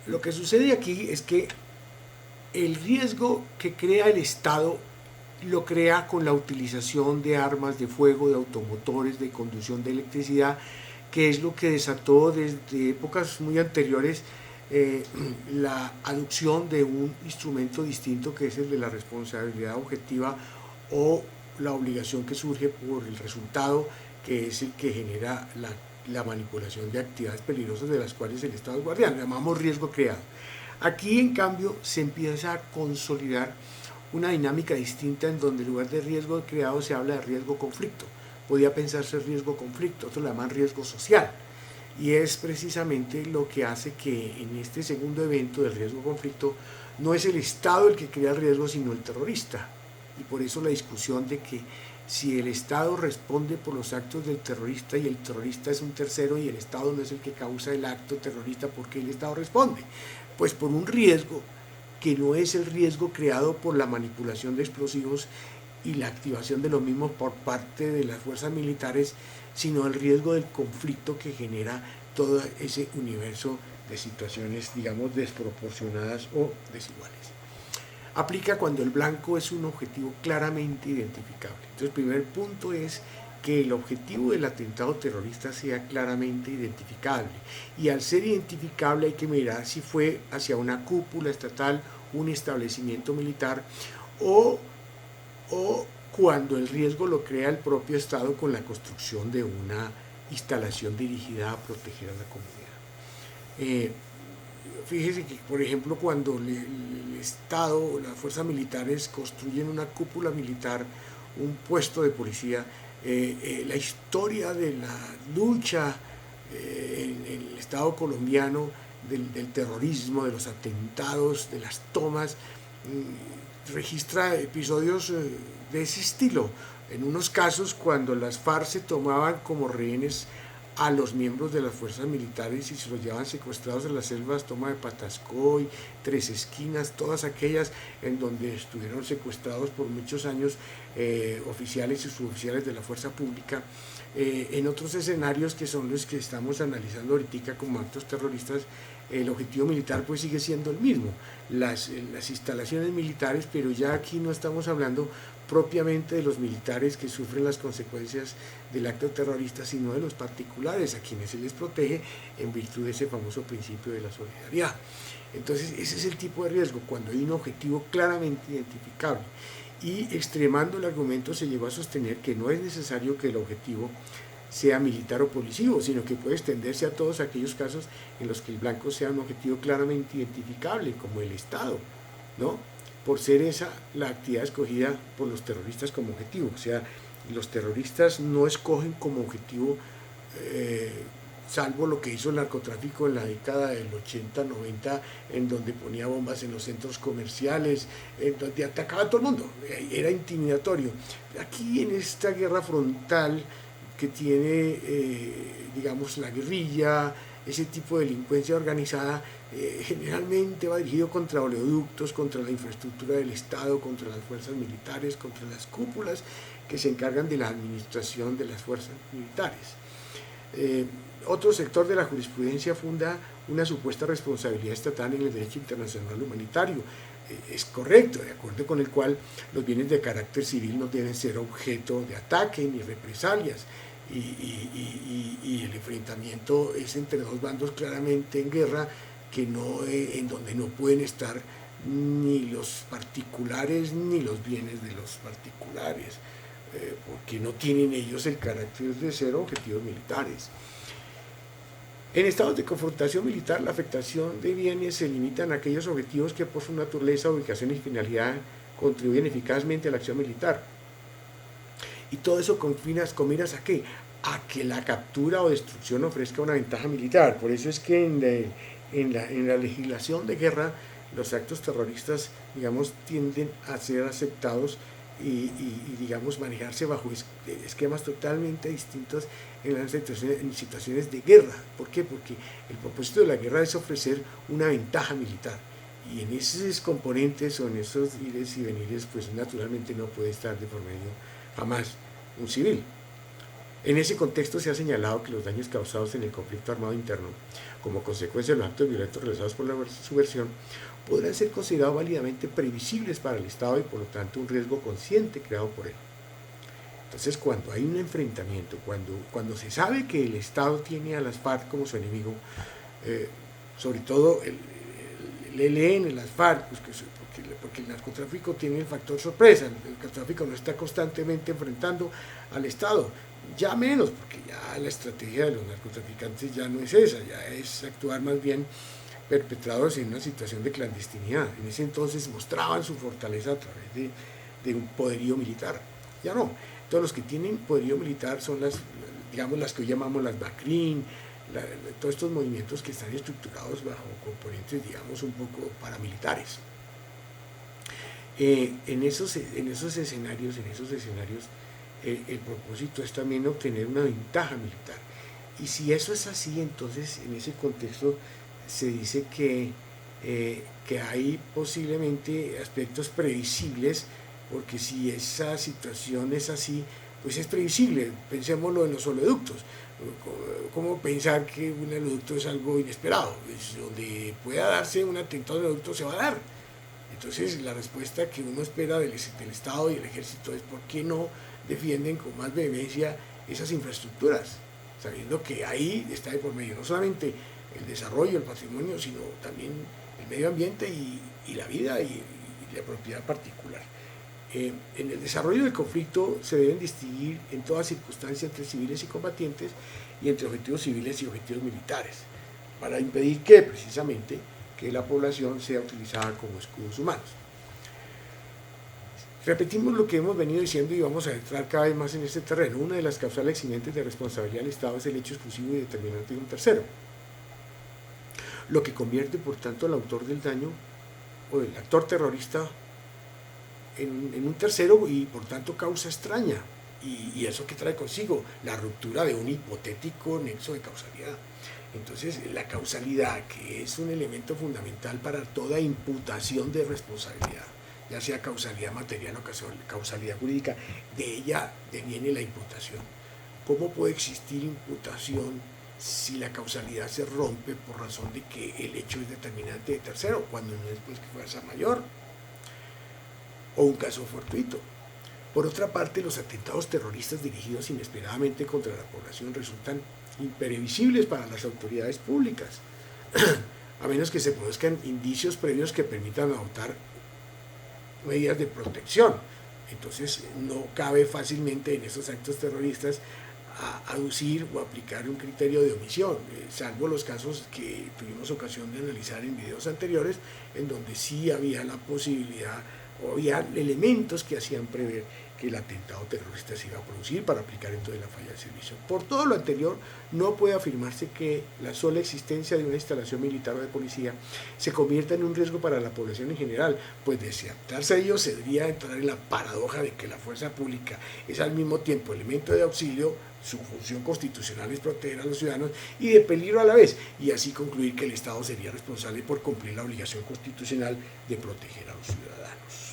Lo que sucede aquí es que el riesgo que crea el Estado lo crea con la utilización de armas de fuego, de automotores, de conducción de electricidad, que es lo que desató desde épocas muy anteriores eh, la adopción de un instrumento distinto que es el de la responsabilidad objetiva o la obligación que surge por el resultado, que es el que genera la manipulación de actividades peligrosas de las cuales el Estado es guardián, lo llamamos riesgo creado. Aquí, en cambio, se empieza a consolidar una dinámica distinta en donde en lugar de riesgo creado se habla de riesgo conflicto. Podía pensarse riesgo conflicto, otros lo llaman riesgo social. Y es precisamente lo que hace que en este segundo evento del riesgo conflicto no es el Estado el que crea el riesgo, sino el terrorista. Y por eso la discusión de que si el Estado responde por los actos del terrorista y el terrorista es un tercero y el Estado no es el que causa el acto terrorista, ¿por qué el Estado responde? Pues por un riesgo que no es el riesgo creado por la manipulación de explosivos y la activación de los mismos por parte de las fuerzas militares, sino el riesgo del conflicto que genera todo ese universo de situaciones, digamos, desproporcionadas o desiguales. Aplica cuando el blanco es un objetivo claramente identificable. Entonces, el primer punto es que el objetivo del atentado terrorista sea claramente identificable. Y al ser identificable hay que mirar si fue hacia una cúpula estatal, un establecimiento militar o cuando el riesgo lo crea el propio Estado con la construcción de una instalación dirigida a proteger a la comunidad. Fíjese que, por ejemplo, cuando el Estado o las fuerzas militares construyen una cúpula militar, un puesto de policía, la historia de la lucha en el Estado colombiano, del terrorismo, de los atentados, de las tomas, registra episodios de ese estilo. En unos casos, cuando las FARC se tomaban como rehenes a los miembros de las fuerzas militares y se los llevaban secuestrados en las selvas, toma de Patascoy, Tres Esquinas, todas aquellas en donde estuvieron secuestrados por muchos años oficiales y suboficiales de la fuerza pública. En otros escenarios que son los que estamos analizando ahorita como actos terroristas, el objetivo militar pues sigue siendo el mismo, las instalaciones militares, pero ya aquí no estamos hablando propiamente de los militares que sufren las consecuencias del acto terrorista, sino de los particulares a quienes se les protege en virtud de ese famoso principio de la solidaridad. Entonces ese es el tipo de riesgo, cuando hay un objetivo claramente identificable. Y extremando el argumento se llegó a sostener que no es necesario que el objetivo sea militar o policivo, sino que puede extenderse a todos aquellos casos en los que el blanco sea un objetivo claramente identificable, como el Estado, ¿no? Por ser esa la actividad escogida por los terroristas como objetivo. O sea, los terroristas no escogen como objetivo, salvo lo que hizo el narcotráfico en la década del 80-90, en donde ponía bombas en los centros comerciales, en donde atacaba a todo el mundo, era intimidatorio. Aquí en esta guerra frontal que tiene, digamos, la guerrilla, ese tipo de delincuencia organizada, generalmente va dirigido contra oleoductos, contra la infraestructura del Estado, contra las fuerzas militares, contra las cúpulas que se encargan de la administración de las fuerzas militares. Otro sector de la jurisprudencia funda una supuesta responsabilidad estatal en el derecho internacional humanitario. Es correcto, de acuerdo con el cual los bienes de carácter civil no deben ser objeto de ataque ni represalias, y el enfrentamiento es entre dos bandos claramente en guerra, que no, en donde no pueden estar ni los particulares ni los bienes de los particulares, porque no tienen ellos el carácter de ser objetivos militares. En estados de confrontación militar, la afectación de bienes se limitan a aquellos objetivos que por su naturaleza, ubicación y finalidad contribuyen eficazmente a la acción militar. Y todo eso con miras ¿a qué? A que la captura o destrucción ofrezca una ventaja militar. Por eso es que en la legislación de guerra los actos terroristas, digamos, tienden a ser aceptados y digamos, manejarse bajo esquemas totalmente distintos en situaciones de guerra. ¿Por qué? Porque el propósito de la guerra es ofrecer una ventaja militar. Y en esos componentes o en esos ires y venires, pues naturalmente no puede estar de por medio jamás un civil. En ese contexto se ha señalado que los daños causados en el conflicto armado interno, como consecuencia de los actos violentos realizados por la subversión, podrán ser considerados válidamente previsibles para el Estado y por lo tanto un riesgo consciente creado por él. Entonces, cuando hay un enfrentamiento, cuando se sabe que el Estado tiene a las FARC como su enemigo, sobre todo el ELN, las FARC, pues porque el narcotráfico tiene el factor sorpresa, el narcotráfico no está constantemente enfrentando al Estado, ya menos, porque ya la estrategia de los narcotraficantes ya no es esa, ya es actuar más bien perpetrados en una situación de clandestinidad. En ese entonces mostraban su fortaleza a través de un poderío militar, ya no. Todos los que tienen poderío militar son las que hoy llamamos las BACRIM, todos estos movimientos que están estructurados bajo componentes, digamos, un poco paramilitares. En esos escenarios, el propósito es también obtener una ventaja militar. Y si eso es así, entonces en ese contexto se dice que hay posiblemente aspectos previsibles, porque si esa situación es así, pues es previsible. Pensémoslo en los oleoductos. ¿Cómo pensar que un oleoducto es algo inesperado? Pues donde pueda darse un atentado al oleoducto se va a dar. Entonces la respuesta que uno espera del Estado y del Ejército es ¿por qué no defienden con más vehemencia esas infraestructuras? Sabiendo que ahí está de por medio no solamente el desarrollo, el patrimonio, sino también el medio ambiente y la vida y la propiedad particular. En el desarrollo del conflicto se deben distinguir en toda circunstancia entre civiles y combatientes y entre objetivos civiles y objetivos militares, para impedir que, precisamente, que la población sea utilizada como escudos humanos. Repetimos lo que hemos venido diciendo y vamos a entrar cada vez más en este terreno. Una de las causales eximentes de responsabilidad del Estado es el hecho exclusivo y determinante de un tercero, lo que convierte, por tanto, al autor del daño o el actor terrorista en un tercero y por tanto causa extraña. Y eso que trae consigo la ruptura de un hipotético nexo de causalidad. Entonces la causalidad, que es un elemento fundamental para toda imputación de responsabilidad, ya sea causalidad material o causalidad jurídica, de ella deviene la imputación. ¿Cómo puede existir imputación si la causalidad se rompe por razón de que el hecho es determinante de tercero, cuando no es pues que fuerza mayor? O un caso fortuito. Por otra parte, los atentados terroristas dirigidos inesperadamente contra la población resultan imprevisibles para las autoridades públicas, a menos que se produzcan indicios previos que permitan adoptar medidas de protección. Entonces, no cabe fácilmente en estos actos terroristas aducir o aplicar un criterio de omisión, salvo los casos que tuvimos ocasión de analizar en videos anteriores, en donde sí había la posibilidad o había elementos que hacían prever que el atentado terrorista se iba a producir para aplicar entonces la falla de servicio. Por todo lo anterior, no puede afirmarse que la sola existencia de una instalación militar o de policía se convierta en un riesgo para la población en general, pues de tratarse a ello se debería entrar en la paradoja de que la fuerza pública es al mismo tiempo elemento de auxilio, su función constitucional es proteger a los ciudadanos, y de peligro a la vez, y así concluir que el Estado sería responsable por cumplir la obligación constitucional de proteger a los ciudadanos.